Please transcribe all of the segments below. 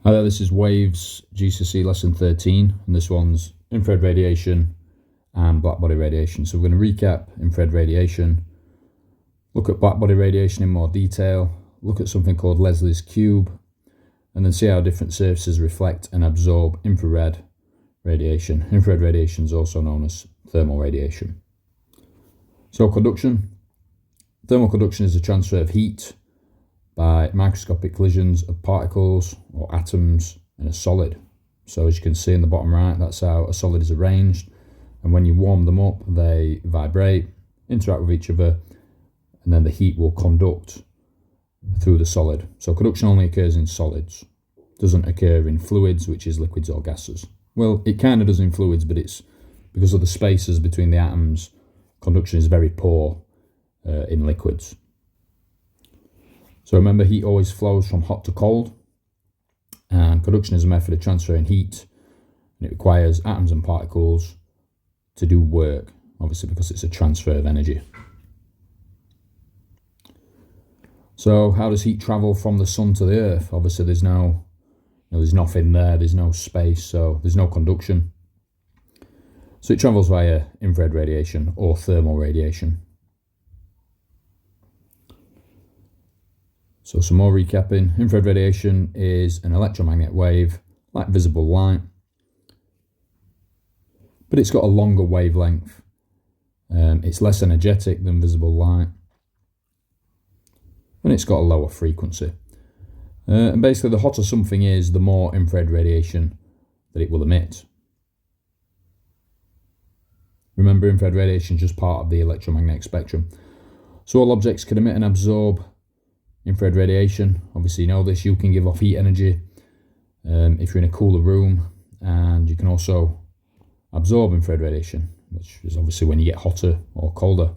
Hi there, this is Waves GCSE lesson 13, and this one's infrared radiation and blackbody radiation. So we're going to recap infrared radiation, look at blackbody radiation in more detail, look at something called Leslie's cube, and then see how different surfaces reflect and absorb infrared radiation. Infrared radiation is also known as thermal radiation. So conduction. Thermal conduction is the transfer of heat by microscopic collisions of particles or atoms in a solid. So as you can see in the bottom right, that's how a solid is arranged, and when you warm them up they vibrate, interact with each other, and then the heat will conduct through the solid. So conduction only occurs in solids, doesn't occur in fluids, which is liquids or gases. Well, it kind of does in fluids, but it's because of the spaces between the atoms, conduction is very poor in liquids. So remember, heat always flows from hot to cold, and conduction is a method of transferring heat, and it requires atoms and particles to do work, obviously because it's a transfer of energy. So how does heat travel from the sun to the earth? Obviously there's nothing there, there's no space, so there's no conduction. So it travels via infrared radiation or thermal radiation. So some more recapping. Infrared radiation is an electromagnetic wave, like visible light, but it's got a longer wavelength. It's less energetic than visible light, and it's got a lower frequency. And basically, the hotter something is, the more infrared radiation that it will emit. Remember, infrared radiation is just part of the electromagnetic spectrum. So all objects can emit and absorb infrared radiation. Obviously you know this, you can give off heat energy if you're in a cooler room, and you can also absorb infrared radiation, which is obviously when you get hotter or colder.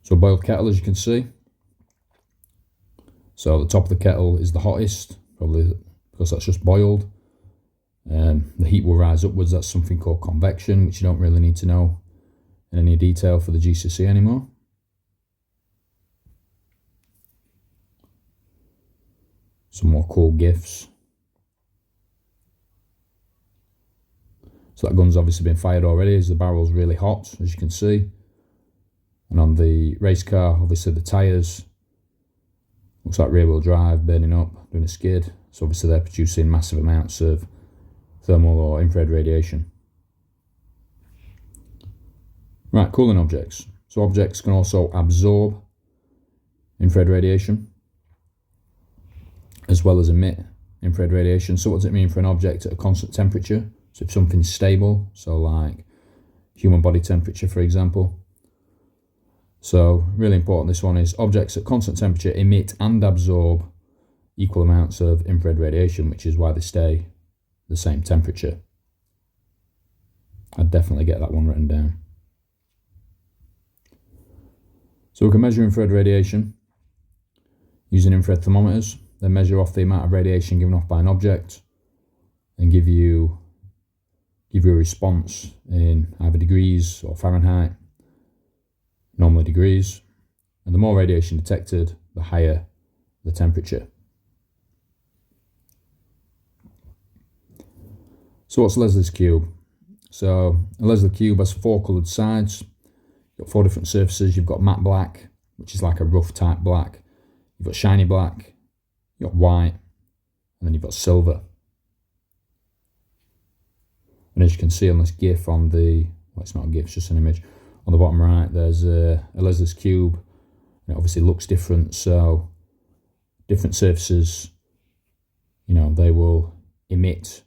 So boiled kettle, as you can see. So the top of the kettle is the hottest, probably because that's just boiled. The heat will rise upwards. That's something called convection, which you don't really need to know in any detail for the GCSE anymore. Some more cool GIFs. So that gun's obviously been fired already, as the barrel's really hot, as you can see. And on the race car, obviously the tyres, looks like rear wheel drive burning up, doing a skid. So obviously they're producing massive amounts of thermal or infrared radiation. Right, cooling objects. So objects can also absorb infrared radiation as well as emit infrared radiation. So what does it mean for an object at a constant temperature? So if something's stable, so like human body temperature, for example. So really important, this one is objects at constant temperature emit and absorb equal amounts of infrared radiation, which is why they stay the same temperature. I'd definitely get that one written down. So we can measure infrared radiation using infrared thermometers. They measure off the amount of radiation given off by an object and give you a response in either degrees or Fahrenheit, normally degrees. And the more radiation detected, the higher the temperature. So what's Leslie's cube? So a Leslie cube has 4 coloured sides. You've got 4 different surfaces. You've got matte black, which is like a rough type black. You've got shiny black, you've got white, and then you've got silver. And as you can see on this GIF on the, well, it's not a GIF, it's just an image. On the bottom right, there's a Leslie's cube. And it obviously looks different, so different surfaces, they will emit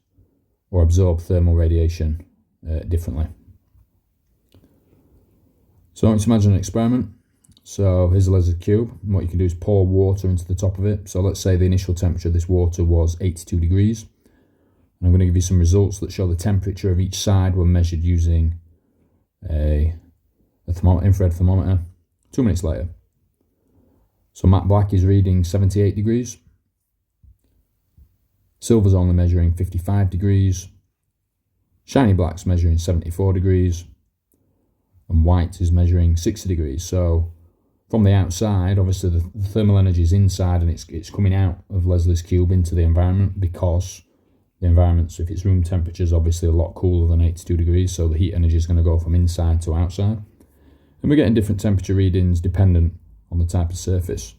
or absorb thermal radiation differently. So let's imagine an experiment. So here's a Leslie's cube, and what you can do is pour water into the top of it. So let's say the initial temperature of this water was 82 degrees. And I'm going to give you some results that show the temperature of each side when measured using a infrared thermometer 2 minutes later. So matte black is reading 78 degrees. Silver's only measuring 55 degrees. Shiny black's measuring 74 degrees. And white is measuring 60 degrees. So from the outside, obviously the thermal energy is inside and it's coming out of Leslie's cube into the environment, because the environment, so if it's room temperature, is obviously a lot cooler than 82 degrees, so the heat energy is going to go from inside to outside. And we're getting different temperature readings dependent on the type of surface.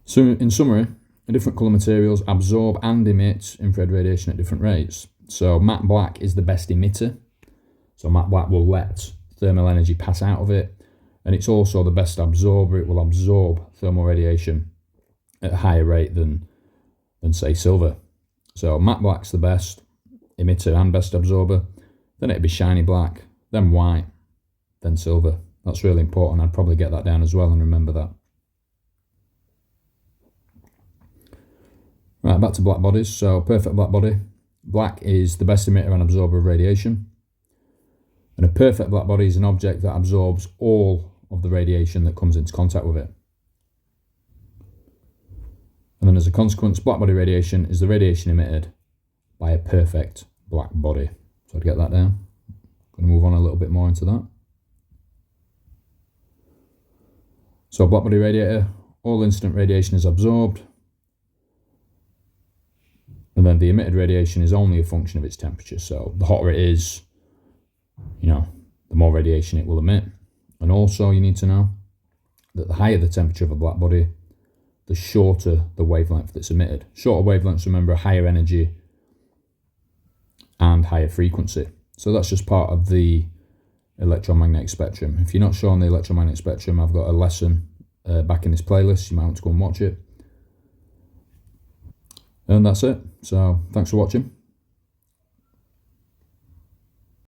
So in summary, different colour materials absorb and emit infrared radiation at different rates. So matte black is the best emitter. So matte black will let thermal energy pass out of it, and it's also the best absorber. It will absorb thermal radiation at a higher rate than say silver. So matte black's the best emitter and best absorber. Then it'd be shiny black, then white, then silver. That's really important. I'd probably get that down as well and remember that. Right, back to black bodies. So perfect black body. Black is the best emitter and absorber of radiation. And a perfect black body is an object that absorbs all of the radiation that comes into contact with it. And then as a consequence, black body radiation is the radiation emitted by a perfect black body. So I'd get that down. I'm going to move on a little bit more into that. So black body radiator, all incident radiation is absorbed. And then the emitted radiation is only a function of its temperature. So the hotter it is, the more radiation it will emit. And also you need to know that the higher the temperature of a black body, the shorter the wavelength that's emitted. Shorter wavelengths, remember, are higher energy and higher frequency. So that's just part of the electromagnetic spectrum. If you're not sure on the electromagnetic spectrum, I've got a lesson back in this playlist. You might want to go and watch it. And that's it. So thanks for watching.